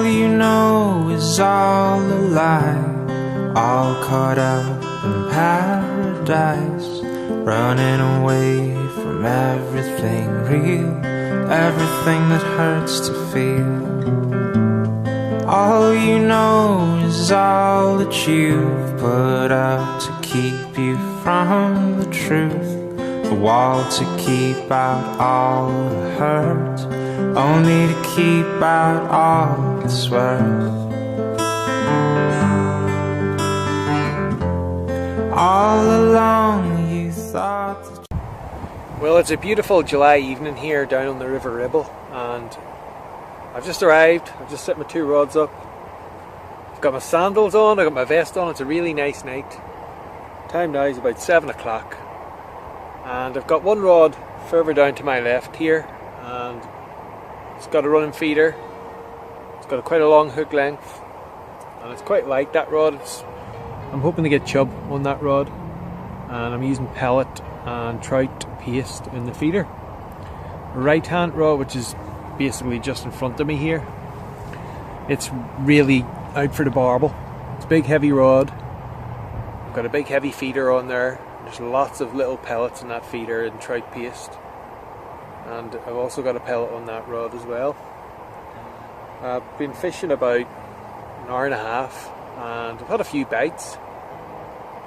All you know is all a lie, all caught up in paradise, running away from everything real, everything that hurts to feel. All you know is all that you've put up to keep you from the truth, the wall to keep out all the hurt, only to keep out all that's worth. All along you thought that... Well, it's a beautiful July evening here down on the River Ribble, and I've just arrived. I've just set my 2 rods up. I've got my sandals on, I've got my vest on. It's a really nice night. Time now is about 7 o'clock, and I've got 1 rod further down to my left here, and it's got a running feeder. It's got quite a long hook length, and it's quite light, that rod. I'm hoping to get chub on that rod, and I'm using pellet and trout paste in the feeder. Right hand rod, which is basically just in front of me here, it's really out for the barbel. It's a big heavy rod. I've got a big heavy feeder on there. There's lots of little pellets in that feeder and trout paste, and I've also got a pellet on that rod as well. I've been fishing about an hour and a half, and I've had a few bites,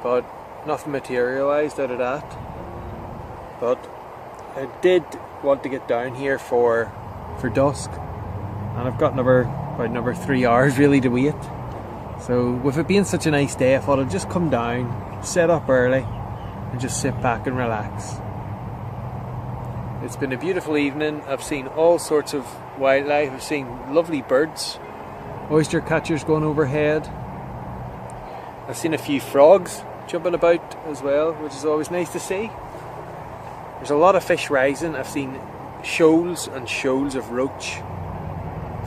but nothing materialised out of that. But I did want to get down here for dusk, and I've got about another 3 hours really to wait. So with it being such a nice day, I thought I'd just come down, set up early, and just sit back and relax. It's been a beautiful evening. I've seen all sorts of wildlife. I've seen lovely birds, oyster catchers going overhead. I've seen a few frogs jumping about as well, which is always nice to see. There's a lot of fish rising. I've seen shoals and shoals of roach.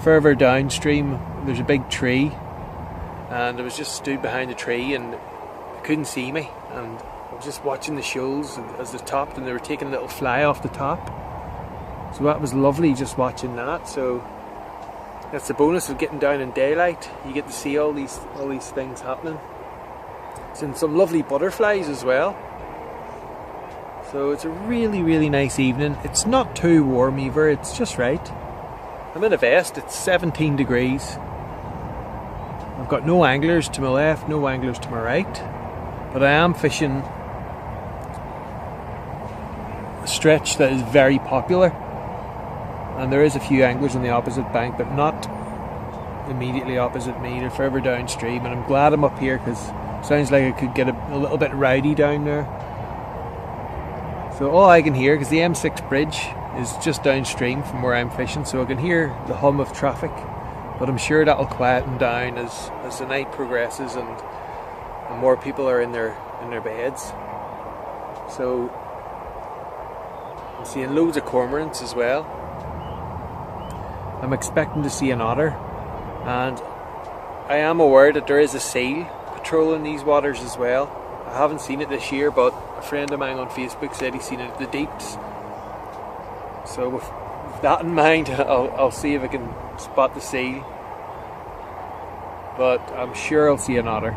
Further downstream there's a big tree, and I was just stood behind the tree and they couldn't see me, and I was just watching the shoals as they topped, and they were taking a little fly off the top. So that was lovely, just watching that. So that's the bonus of getting down in daylight. You get to see all these things happening. Seen some lovely butterflies as well. So it's a really, really nice evening. It's not too warm either, it's just right. I'm in a vest, it's 17 degrees. I've got no anglers to my left, no anglers to my right, but I am fishing a stretch that is very popular, and there is a few anglers on the opposite bank, but not immediately opposite me. They're further downstream, and I'm glad I'm up here because it sounds like I could get a little bit rowdy down there. So all I can hear, because the M6 bridge is just downstream from where I'm fishing, so I can hear the hum of traffic, but I'm sure that'll quieten down as the night progresses and more people are in their beds. So I'm seeing loads of cormorants as well. I'm expecting to see an otter, and I am aware that there is a seal patrolling these waters as well. I haven't seen it this year, but a friend of mine on Facebook said he's seen it at the deeps. So with that in mind, I'll see if I can spot the seal. But I'm sure I'll see an otter.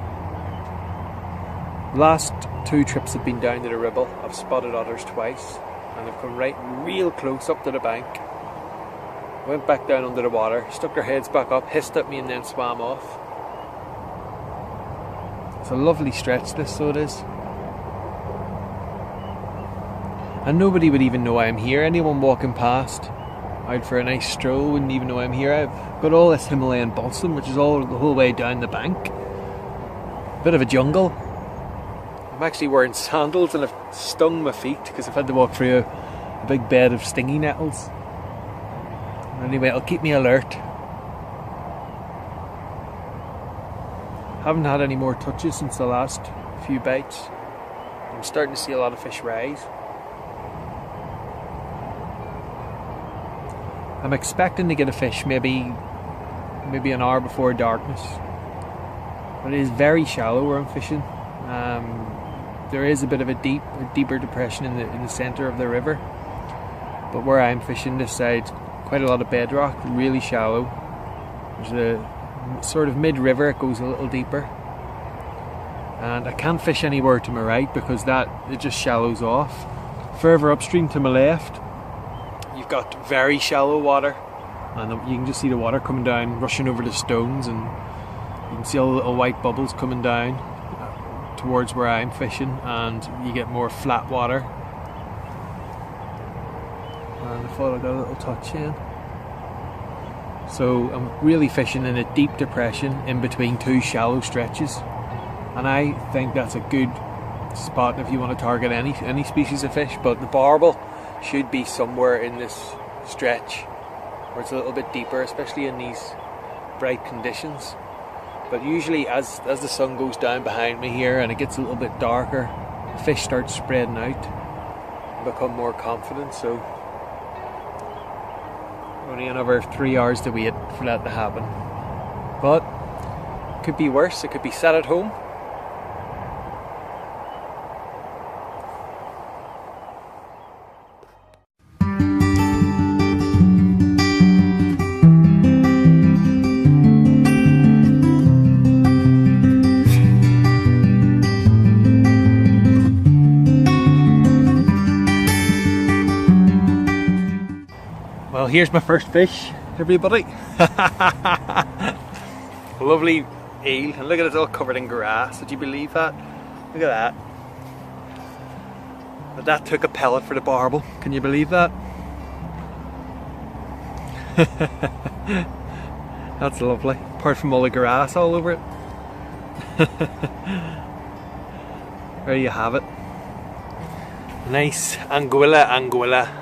Last 2 trips have been down to the Ribble. I've spotted otters twice, and they've come right real close up to the bank. Went back down under the water, stuck their heads back up, hissed at me, and then swam off. It's a lovely stretch this, so it is. And nobody would even know I'm here. Anyone walking past out for a nice stroll wouldn't even know I'm here. I've got all this Himalayan balsam, which is all the whole way down the bank. Bit of a jungle. I'm actually wearing sandals and I've stung my feet because I've had to walk through a big bed of stingy nettles. Anyway, it'll keep me alert. Haven't had any more touches since the last few bites. I'm starting to see a lot of fish rise. I'm expecting to get a fish maybe an hour before darkness, but it is very shallow where I'm fishing. There is a bit of a deeper depression in the centre of the river, but where I'm fishing this side, quite a lot of bedrock, really shallow. There's a sort of mid-river, it goes a little deeper. And I can't fish anywhere to my right because it just shallows off. Further upstream to my left, you've got very shallow water, and you can just see the water coming down, rushing over the stones, and you can see all the little white bubbles coming down towards where I'm fishing, and you get more flat water. And I thought I got a little touch in. So I'm really fishing in a deep depression in between two shallow stretches, and I think that's a good spot if you want to target any species of fish. But the barbel should be somewhere in this stretch where it's a little bit deeper, especially in these bright conditions. But usually as the sun goes down behind me here and it gets a little bit darker, the fish start spreading out and become more confident. So only another 3 hours to wait for that to happen. But it could be worse, it could be sat at home. Well, here's my first fish, everybody. Lovely eel, and look at it, it's all covered in grass. Would you believe that? Look at that. But that took a pellet for the barbel. Can you believe that? That's lovely. Apart from all the grass all over it. There you have it. Nice anguilla.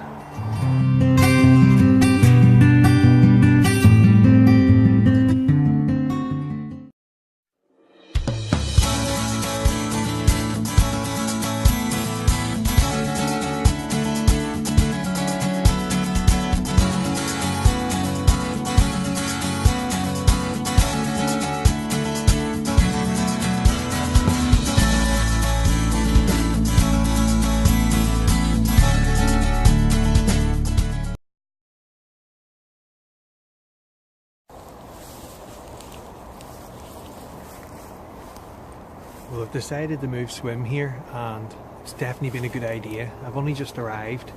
Well, I've decided to move swim here, and it's definitely been a good idea. I've only just arrived.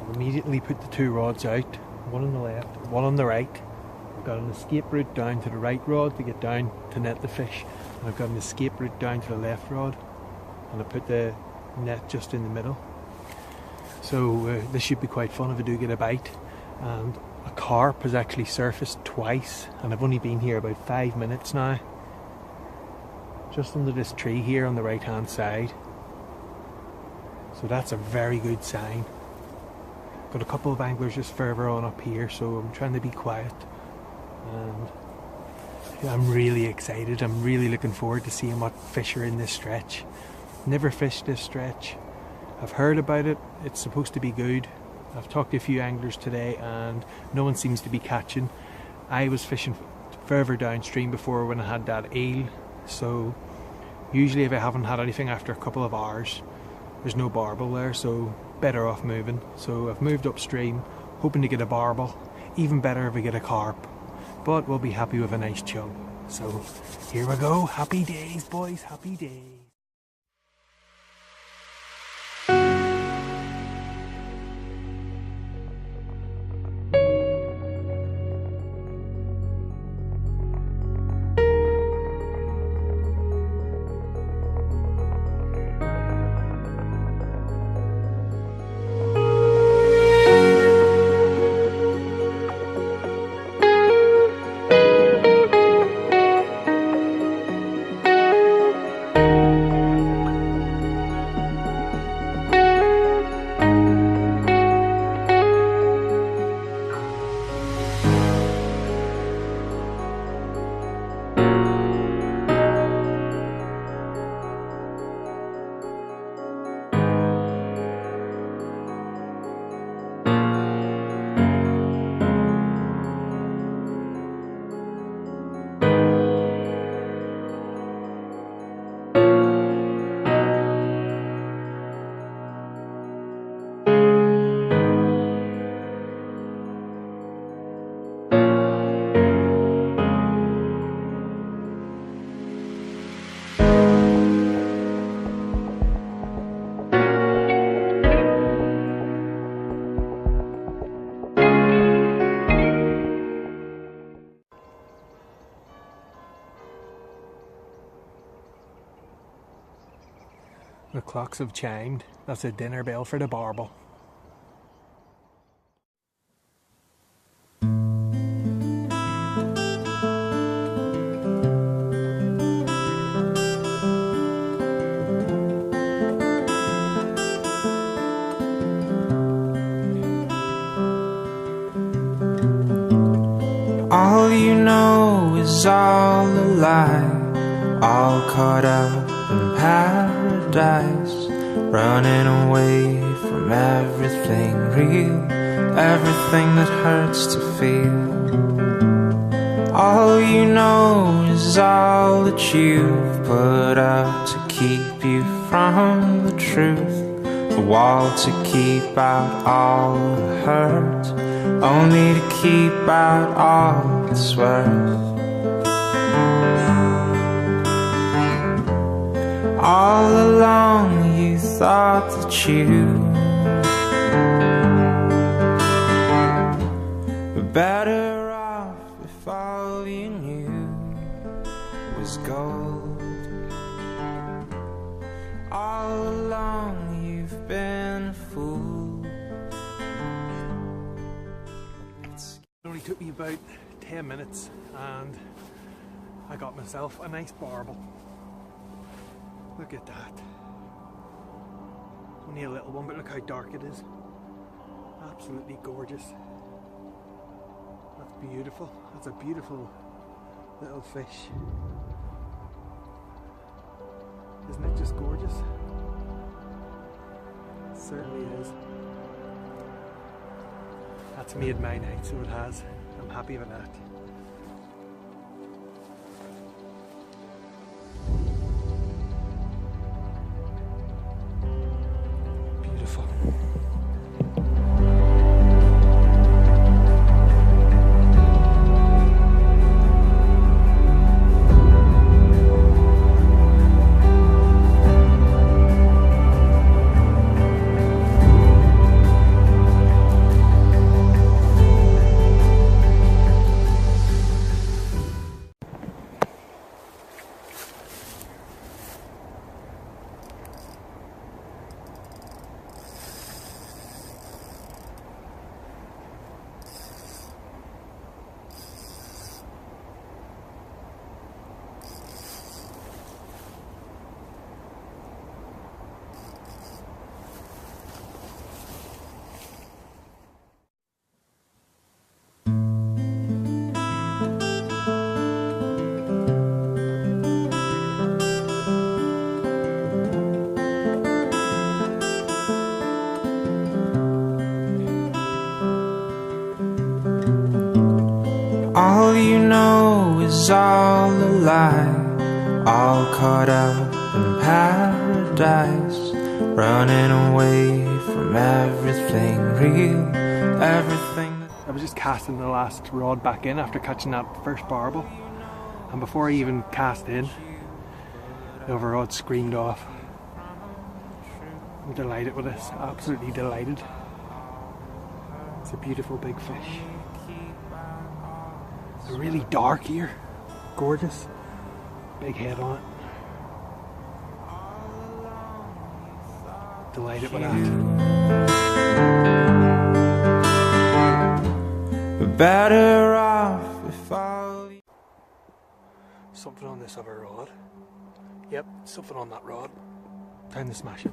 I've immediately put the two rods out, one on the left, one on the right. I've got an escape route down to the right rod to get down to net the fish, and I've got an escape route down to the left rod, and I put the net just in the middle. So this should be quite fun if I do get a bite. And a carp has actually surfaced twice, and I've only been here about 5 minutes now. Just under this tree here on the right hand side. So that's a very good sign. Got a couple of anglers just further on up here, so I'm trying to be quiet. And I'm really excited. I'm really looking forward to seeing what fish are in this stretch. Never fished this stretch. I've heard about it. It's supposed to be good. I've talked to a few anglers today and no one seems to be catching. I was fishing further downstream before when I had that eel. So usually if I haven't had anything after a couple of hours, there's no barbel there, so better off moving. So I've moved upstream, hoping to get a barbel. Even better if I get a carp, but we'll be happy with a nice chum. So here we go. Happy days, boys, happy days. Clocks have chimed. That's a dinner bell for the Barbel. All you know is all a lie, all caught up in paradise, running away from everything real, everything that hurts to feel. All you know is all that you've put up to keep you from the truth, the wall to keep out all the hurt, only to keep out all that's worth. All along you thought that you were better off if all you knew was gold. All along you've been a fool. It only took me about 10 minutes and I got myself a nice Barbel. Look at that. Only a little one, but look how dark it is. Absolutely gorgeous. That's beautiful. That's a beautiful little fish. Isn't it just gorgeous? It certainly is. That's made my night, so it has. I'm happy with that. Beautiful. All you know is all a lie, all caught up in paradise, running away from everything real, everything that... I was just casting the last rod back in after catching that first Barbel, and before I even cast in, the other rod screamed off. I'm delighted with this, absolutely delighted. It's a beautiful big fish. It's really dark here, gorgeous, big head on it. Delighted with that. Better off if all... Something on this other rod. Yep, something on that rod. Time to smash it.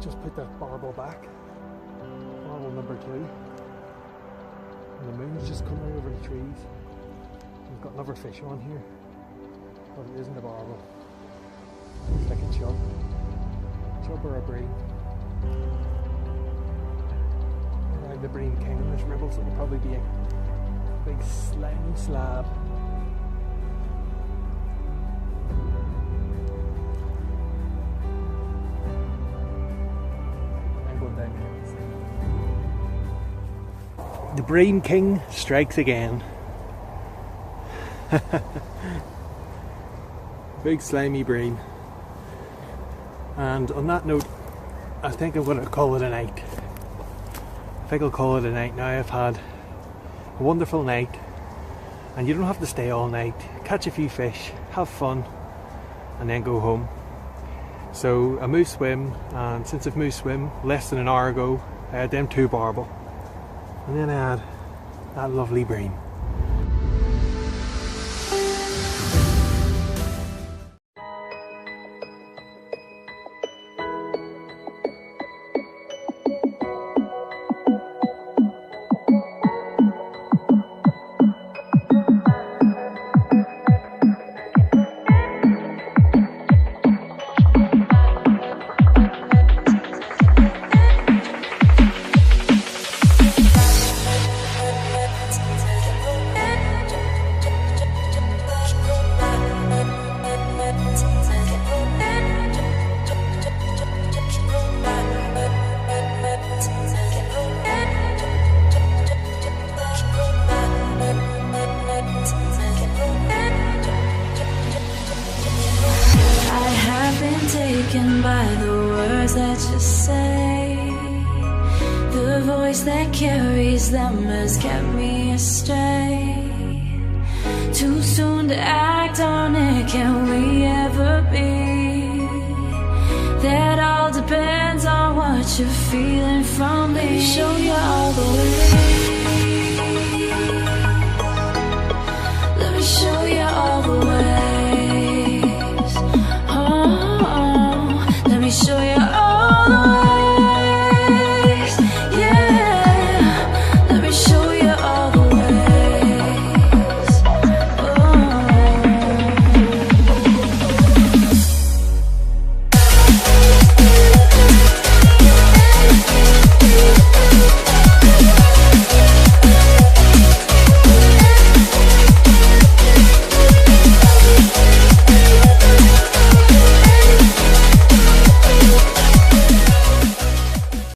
Just put that Barbel back. Barbel number 2. And the moon's just coming over the trees. We've got another fish on here, but it isn't a Barbel. It's like a chub. Chub or a bream. I'm the bream king in this ribble, so it'll probably be a big slimy slab. The bream king strikes again. Big slimy bream. And on that note, I think I'm going to call it a night. I think I'll call it a night now. I've had a wonderful night, and you don't have to stay all night. Catch a few fish, have fun, and then go home. So I moved swim, and since I've moved swim less than an hour ago, I had them 2 barbel, and then I had that lovely bream. Taken by the words that you say, the voice that carries them has kept me astray. Too soon to act on it, can we ever be? That all depends on what you're feeling from me.